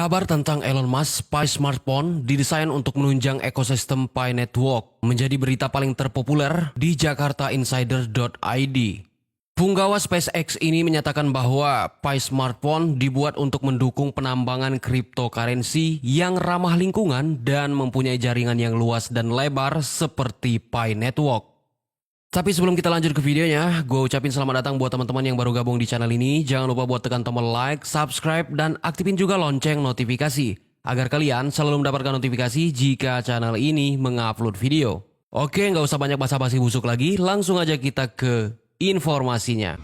Kabar tentang Elon Musk Pi Smartphone didesain untuk menunjang ekosistem Pi Network menjadi berita paling terpopuler di jakartainsider.id. Punggawa SpaceX ini menyatakan bahwa Pi Smartphone dibuat untuk mendukung penambangan cryptocurrency yang ramah lingkungan dan mempunyai jaringan yang luas dan lebar seperti Pi Network. Tapi sebelum kita lanjut ke videonya, gue ucapin selamat datang buat teman-teman yang baru gabung di channel ini. Jangan lupa buat tekan tombol like, subscribe, dan aktifin juga lonceng notifikasi agar kalian selalu mendapatkan notifikasi jika channel ini mengupload video. Oke, nggak usah banyak basa-basi busuk lagi, langsung aja kita ke informasinya.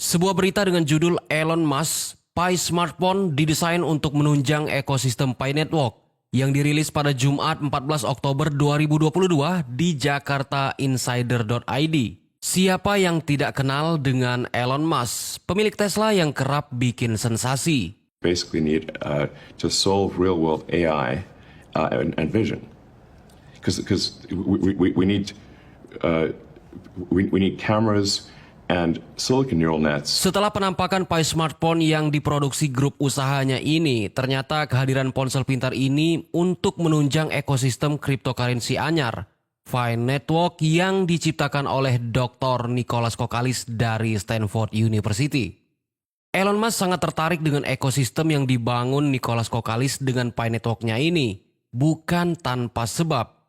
Sebuah berita dengan judul Elon Musk Pi Smartphone didesain untuk menunjang ekosistem Pi Network yang dirilis pada Jumat 14 Oktober 2022 di jakartainsider.id. Siapa yang tidak kenal dengan Elon Musk, pemilik Tesla yang kerap bikin sensasi. Basically need to solve real-world AI and vision, because we need cameras and silicon neural nets. Setelah penampakan Pi Smartphone yang diproduksi grup usahanya ini, ternyata kehadiran ponsel pintar ini untuk menunjang ekosistem cryptocurrency anyar, Pi Network yang diciptakan oleh Dr. Nicholas Kokalis dari Stanford University. Elon Musk sangat tertarik dengan ekosistem yang dibangun Nicholas Kokalis dengan Pi Network-nya ini, bukan tanpa sebab.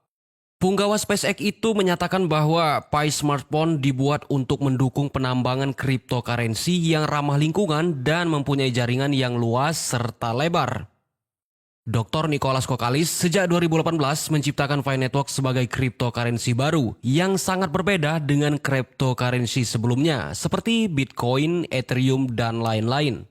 Punggawa SpaceX itu menyatakan bahwa Pi Smartphone dibuat untuk mendukung penambangan cryptocurrency yang ramah lingkungan dan mempunyai jaringan yang luas serta lebar. Dr. Nicholas Kokalis sejak 2018 menciptakan Pi Network sebagai cryptocurrency baru yang sangat berbeda dengan cryptocurrency sebelumnya seperti Bitcoin, Ethereum, dan lain-lain.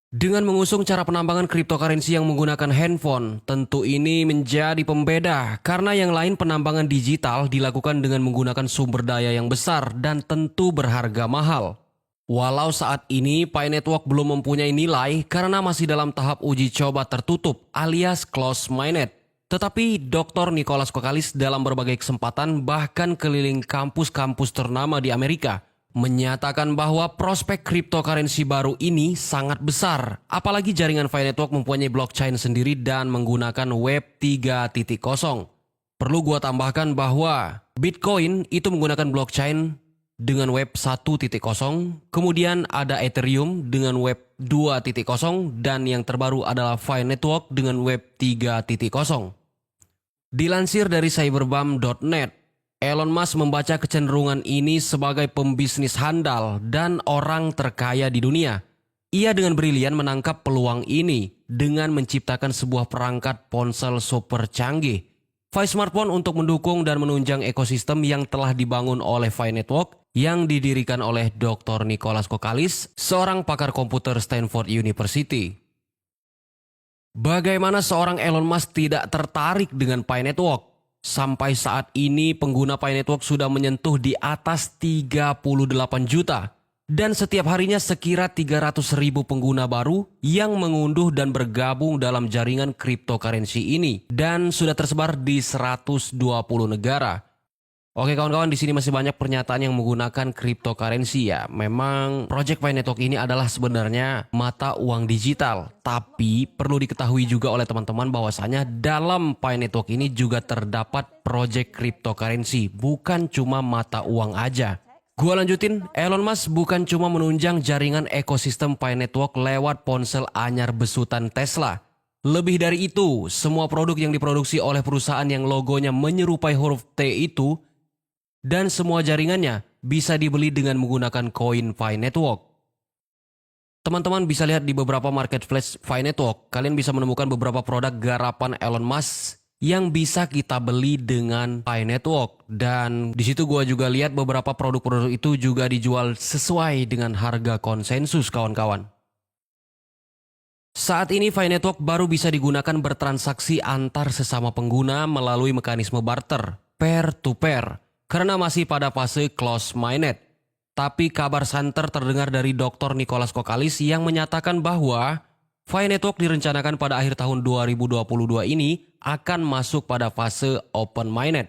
Dengan mengusung cara penambangan cryptocurrency yang menggunakan handphone, tentu ini menjadi pembeda karena yang lain penambangan digital dilakukan dengan menggunakan sumber daya yang besar dan tentu berharga mahal. Walau saat ini Pi Network belum mempunyai nilai karena masih dalam tahap uji coba tertutup alias closed-minded. Tetapi Dr. Nicholas Kokalis dalam berbagai kesempatan bahkan keliling kampus-kampus ternama di Amerika menyatakan bahwa prospek cryptocurrency baru ini sangat besar. Apalagi jaringan Pi Network mempunyai blockchain sendiri dan menggunakan Web 3.0. Perlu gua tambahkan bahwa Bitcoin itu menggunakan blockchain dengan Web 1.0, kemudian ada Ethereum dengan Web 2.0, dan yang terbaru adalah Pi Network dengan Web 3.0. Dilansir dari cyberbum.net, Elon Musk membaca kecenderungan ini sebagai pembisnis handal dan orang terkaya di dunia. Ia dengan brilian menangkap peluang ini dengan menciptakan sebuah perangkat ponsel super canggih, Pi Smartphone, untuk mendukung dan menunjang ekosistem yang telah dibangun oleh Pi Network yang didirikan oleh Dr. Nicholas Kokalis, seorang pakar komputer Stanford University. Bagaimana seorang Elon Musk tidak tertarik dengan Pi Network? Sampai saat ini pengguna Pi Network sudah menyentuh di atas 38 juta. Dan setiap harinya sekira 300.000 pengguna baru yang mengunduh dan bergabung dalam jaringan cryptocurrency ini. Dan sudah tersebar di 120 negara. Oke kawan-kawan, di sini masih banyak pernyataan yang menggunakan cryptocurrency ya. Memang project Pi Network ini adalah sebenarnya mata uang digital. Tapi perlu diketahui juga oleh teman-teman bahwasanya dalam Pi Network ini juga terdapat project cryptocurrency. Bukan cuma mata uang aja. Gua lanjutin, Elon Musk bukan cuma menunjang jaringan ekosistem Pi Network lewat ponsel anyar besutan Tesla. Lebih dari itu, semua produk yang diproduksi oleh perusahaan yang logonya menyerupai huruf T itu dan semua jaringannya bisa dibeli dengan menggunakan koin Pi Network. Teman-teman bisa lihat di beberapa marketplace Pi Network, kalian bisa menemukan beberapa produk garapan Elon Musk yang bisa kita beli dengan Pi Network. Dan di situ gua juga lihat beberapa produk-produk itu juga dijual sesuai dengan harga konsensus kawan-kawan. Saat ini Pi Network baru bisa digunakan bertransaksi antar sesama pengguna melalui mekanisme barter, peer-to-peer, karena masih pada fase closed-minded. Tapi kabar santer terdengar dari Dr. Nicholas Kokalis yang menyatakan bahwa Pi Network direncanakan pada akhir tahun 2022 ini akan masuk pada fase open-minded.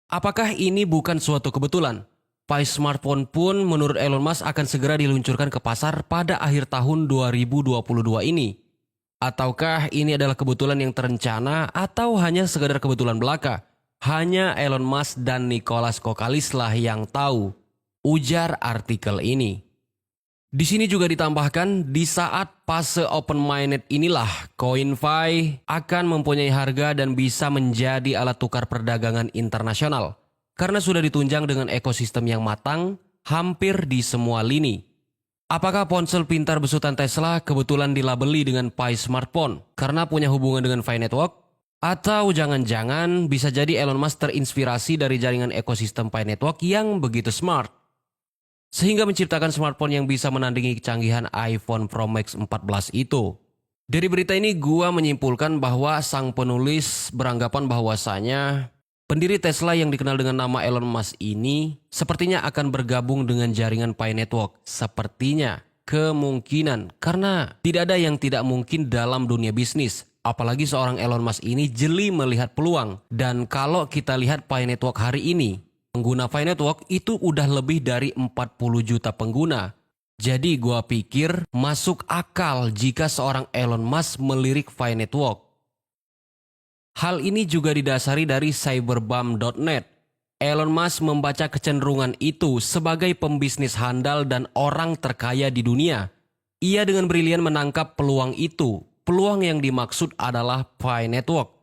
Apakah ini bukan suatu kebetulan? Pi smartphone pun menurut Elon Musk akan segera diluncurkan ke pasar pada akhir tahun 2022 ini. Ataukah ini adalah kebetulan yang terencana atau hanya sekedar kebetulan belaka? Hanya Elon Musk dan Nicholas Kokalis lah yang tahu, ujar artikel ini. Di sini juga ditambahkan, di saat fase open-minded inilah CoinFi akan mempunyai harga dan bisa menjadi alat tukar perdagangan internasional. Karena sudah ditunjang dengan ekosistem yang matang hampir di semua lini. Apakah ponsel pintar besutan Tesla kebetulan dilabeli dengan Pi smartphone karena punya hubungan dengan Pi Network? Atau jangan-jangan bisa jadi Elon Musk terinspirasi dari jaringan ekosistem Pi Network yang begitu smart, sehingga menciptakan smartphone yang bisa menandingi kecanggihan iPhone Pro Max 14 itu. Dari berita ini gua menyimpulkan bahwa sang penulis beranggapan bahwasanya pendiri Tesla yang dikenal dengan nama Elon Musk ini sepertinya akan bergabung dengan jaringan Pi Network. Sepertinya, kemungkinan, karena tidak ada yang tidak mungkin dalam dunia bisnis. Apalagi seorang Elon Musk ini jeli melihat peluang. Dan kalau kita lihat Pi Network hari ini, pengguna Pi Network itu udah lebih dari 40 juta pengguna. Jadi gua pikir masuk akal jika seorang Elon Musk melirik Pi Network. Hal ini juga didasari dari cyberbomb.net. Elon Musk membaca kecenderungan itu sebagai pembisnis handal dan orang terkaya di dunia. Ia dengan brilian menangkap peluang itu. Peluang yang dimaksud adalah Pi Network.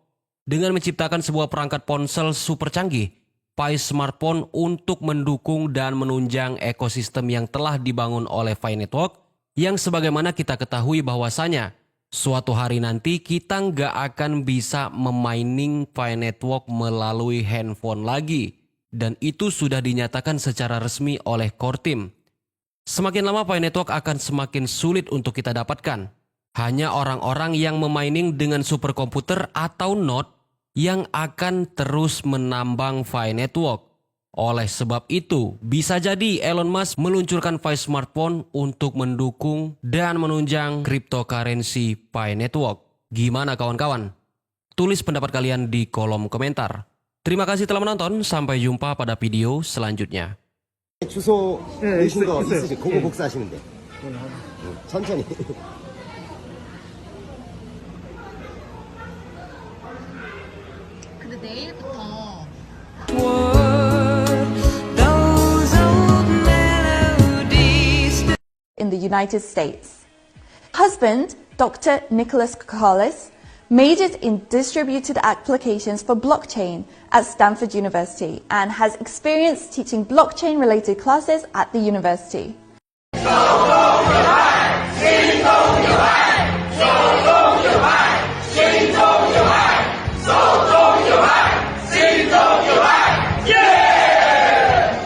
Dengan menciptakan sebuah perangkat ponsel super canggih, Pi smartphone untuk mendukung dan menunjang ekosistem yang telah dibangun oleh Pi Network, yang sebagaimana kita ketahui bahwasanya suatu hari nanti kita nggak akan bisa memining Pi Network melalui handphone lagi. Dan itu sudah dinyatakan secara resmi oleh core team. Semakin lama Pi Network akan semakin sulit untuk kita dapatkan. Hanya orang-orang yang memining dengan superkomputer atau node yang akan terus menambang Pi Network. Oleh sebab itu, bisa jadi Elon Musk meluncurkan Pi smartphone untuk mendukung dan menunjang cryptocurrency Pi Network. Gimana kawan-kawan? Tulis pendapat kalian di kolom komentar. Terima kasih telah menonton, sampai jumpa pada video selanjutnya. 주소 네, 있으신 거 있어요. 있으시 그거 예. 복사하시면 돼. 천천히. 근데 내일부터 in the United States. Husband, Dr. Nicholas Kokalis, majored in distributed applications for blockchain at Stanford University and has experience teaching blockchain-related classes at the university.